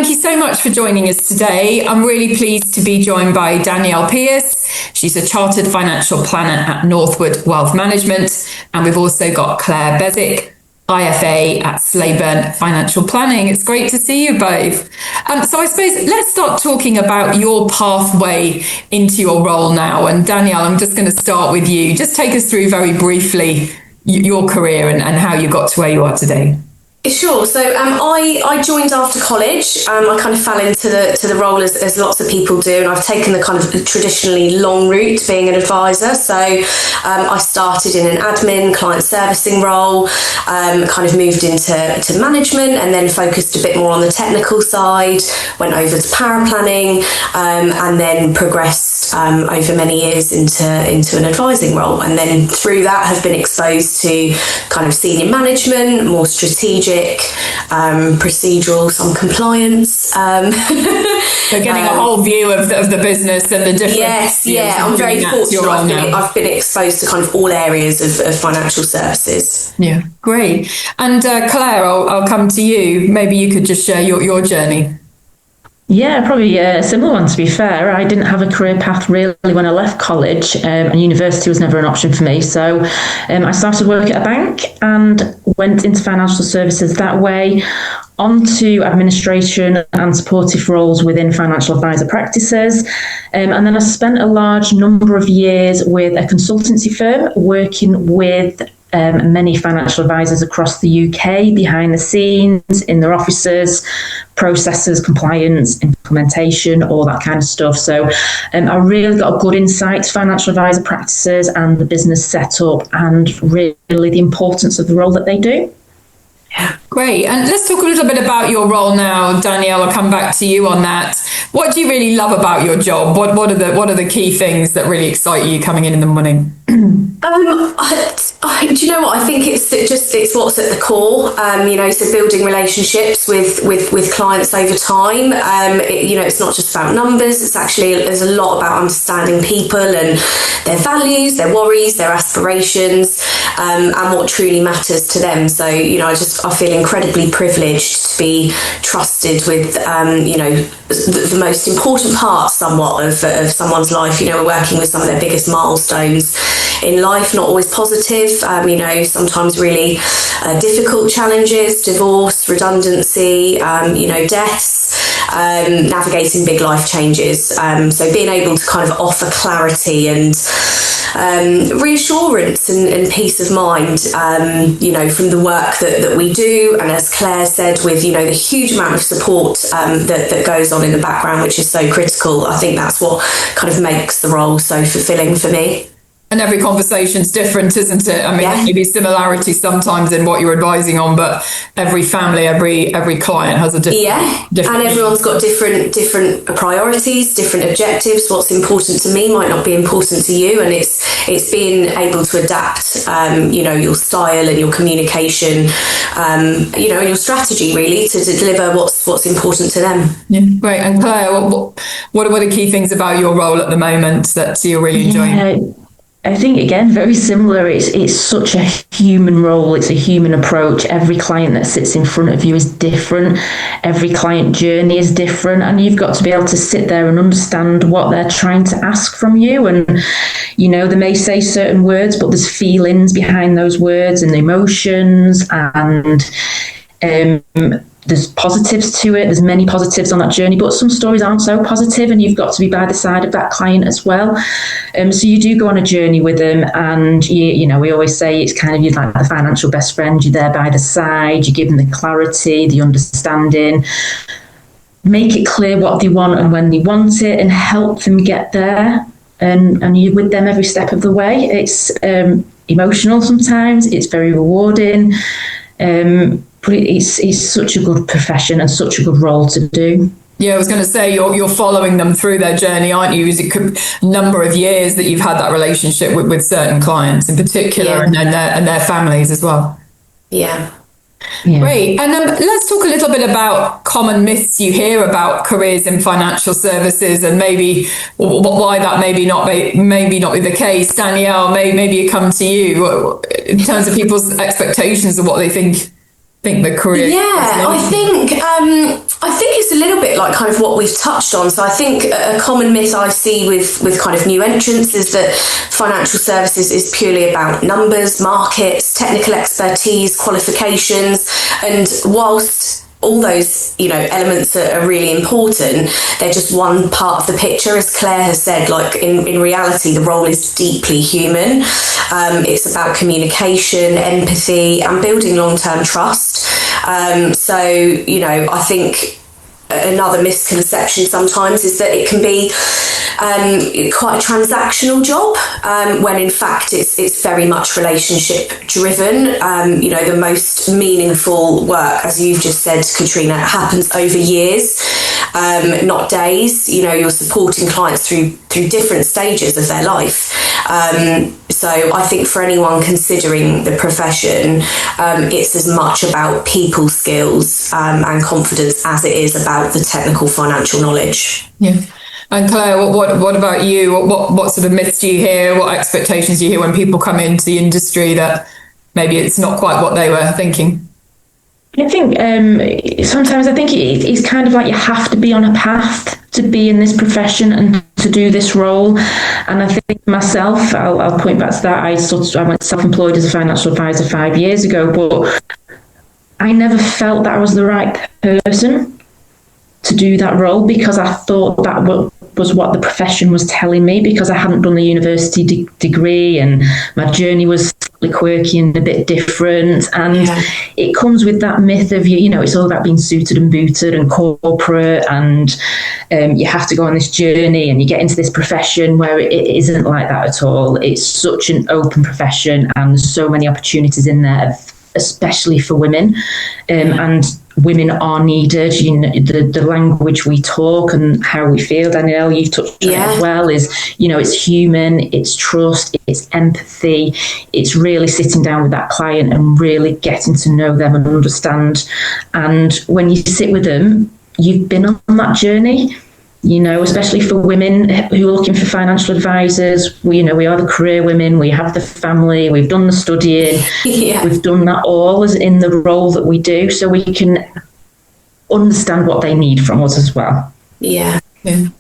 thank you so much for joining us today. I'm really pleased to be joined by Danielle Pearce. She's a chartered financial planner at Northwood Wealth Management. And we've also got Claire Beswick, IFA at Slaiyburn Financial Planning. It's great to see you both. So I suppose let's start talking about your pathway into your role now. And Danielle, I'm just going to start with you. Just take us through very briefly your career and how you got to where you are today. Sure. So I joined after college. I kind of fell into the role as lots of people do, and I've taken the kind of traditionally long route to being an advisor. So I started in an admin client servicing role, kind of moved into management, and then focused a bit more on the technical side. Went over to power planning, and then progressed over many years into an advising role, and then through that have been exposed to kind of senior management, more strategic. Procedural, some compliance. So getting a whole view of the business and the different. Yes, I'm very fortunate. I've been exposed to kind of all areas of financial services. Yeah, great. And Claire, I'll come to you. Maybe you could just share your journey. Yeah, probably a similar one, to be fair. I didn't have a career path really when I left college, and university was never an option for me. So I started work at a bank and went into financial services that way, onto administration and supportive roles within financial advisor practices. And then I spent a large number of years with a consultancy firm working with many financial advisors across the UK, behind the scenes, in their offices, processes, compliance, implementation, all that kind of stuff. So I really got a good insight to financial advisor practices and the business setup, and really the importance of the role that they do. Yeah, great. And let's talk a little bit about your role now, Danielle. I'll come back to you on that. What do you really love about your job? What are the key things that really excite you coming in the morning? Do you know what? I think it's what's at the core. So building relationships with clients over time. It's not just about numbers. It's actually, there's a lot about understanding people and their values, their worries, their aspirations, and what truly matters to them. So I feel incredibly privileged to be trusted with the most important part somewhat of someone's life. We're working with some of their biggest milestones in life, not always positive, sometimes really difficult challenges, divorce, redundancy, deaths, navigating big life changes. So being able to kind of offer clarity and reassurance and peace of mind, from the work that we do. And as Claire said, with, the huge amount of support that goes on in the background, which is so critical. I think that's what kind of makes the role so fulfilling for me. And every conversation's different, isn't it? I mean, there may be similarities sometimes in what you're advising on, but every family, every client has a different. And everyone's got different priorities, different objectives. What's important to me might not be important to you, and it's being able to adapt, your style and your communication, and your strategy really to deliver what's important to them. Yeah, great. And Claire, what are the key things about your role at the moment that you're really enjoying? I think, again, very similar. It's such a human role. It's a human approach. Every client that sits in front of you is different. Every client journey is different. And you've got to be able to sit there and understand what they're trying to ask from you. And, they may say certain words, but there's feelings behind those words and emotions, and there's positives to it. There's many positives on that journey, but some stories aren't so positive, and you've got to be by the side of that client as well. So you do go on a journey with them, and we always say it's kind of, you're like the financial best friend. You're there by the side. You give them the clarity, the understanding, make it clear what they want and when they want it, and help them get there. And you're with them every step of the way. It's emotional sometimes. It's very rewarding. But it's such a good profession and such a good role to do. Yeah, I was going to say you're following them through their journey, aren't you? Is it a number of years that you've had that relationship with certain clients in particular, and their families as well? Yeah. Great. And let's talk a little bit about common myths you hear about careers in financial services, and maybe why that maybe not be the case. Danielle, maybe it come to you in terms of people's expectations of what they think the career. I think I think it's a little bit like kind of what we've touched on. So I think a common myth I see with kind of new entrants is that financial services is purely about numbers, markets, technical expertise, qualifications. And whilst all those, elements are really important, they're just one part of the picture. As Claire has said, like in reality, the role is deeply human. It's about communication, empathy, and building long-term trust. I think another misconception sometimes is that it can be quite a transactional job, when in fact it's very much relationship driven. The most meaningful work, as you've just said, Katrina, happens over years, not days. You're supporting clients through different stages of their life. So I think for anyone considering the profession, it's as much about people skills and confidence as it is about the technical financial knowledge. Yeah. And Claire, what about you? What sort of myths do you hear? What expectations do you hear when people come into the industry that maybe it's not quite what they were thinking? I think sometimes it's kind of like you have to be on a path to be in this profession and to do this role. And I think myself, I'll point back to that. I went self-employed as a financial advisor 5 years ago, but I never felt that I was the right person to do that role, because I thought that was what the profession was telling me, because I hadn't done the university degree and my journey was slightly quirky and a bit different. And it comes with that myth of, it's all about being suited and booted and corporate, and you have to go on this journey and you get into this profession where it isn't like that at all. It's such an open profession and there's so many opportunities in there, especially for women, and women are needed. The language we talk and how we feel, Danielle, you've touched on it as well, is, it's human, it's trust, it's empathy, it's really sitting down with that client and really getting to know them and understand. And when you sit with them, you've been on that journey. Especially for women who are looking for financial advisors, we are the career women, we have the family, we've done the studying, we've done that all as in the role that we do, so we can understand what they need from us as well. Yeah,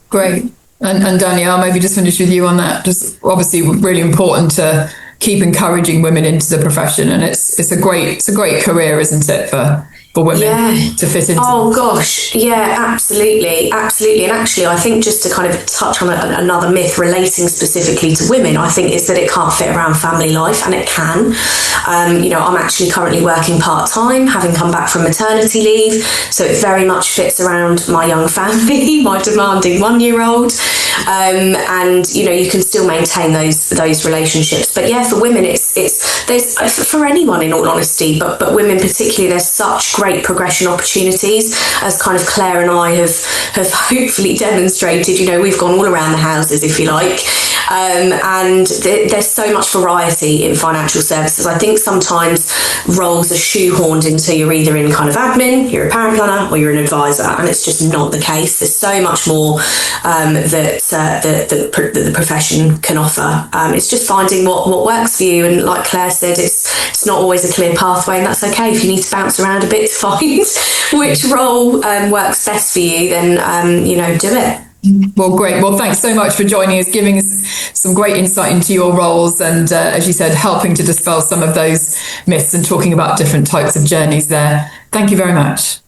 great. And Danielle, maybe just finish with you on that. Just obviously really important to keep encouraging women into the profession, and it's a great career, isn't it, for women to fit into? Oh gosh, absolutely. And actually, I think just to kind of touch on another myth relating specifically to women, I think is that it can't fit around family life, and it can. I'm actually currently working part-time, having come back from maternity leave, so it very much fits around my young family, my demanding 1-year-old, and you can still maintain those relationships. But for women, there's for anyone, in all honesty, but women particularly, there's such great progression opportunities, as kind of Claire and I have hopefully demonstrated. We've gone all around the houses, if you like, and there's so much variety in financial services. I think sometimes roles are shoehorned into, you're either in kind of admin, you're a power planner, or you're an advisor, and it's just not the case. There's so much more that the profession can offer. It's just finding what works for you, and like Claire said, it's not always a clear pathway, and that's okay. If you need to bounce around a bit to find which role works best for you, then do it. Well, great. Well, thanks so much for joining us, giving us some great insight into your roles, and as you said, helping to dispel some of those myths and talking about different types of journeys there. Thank you very much.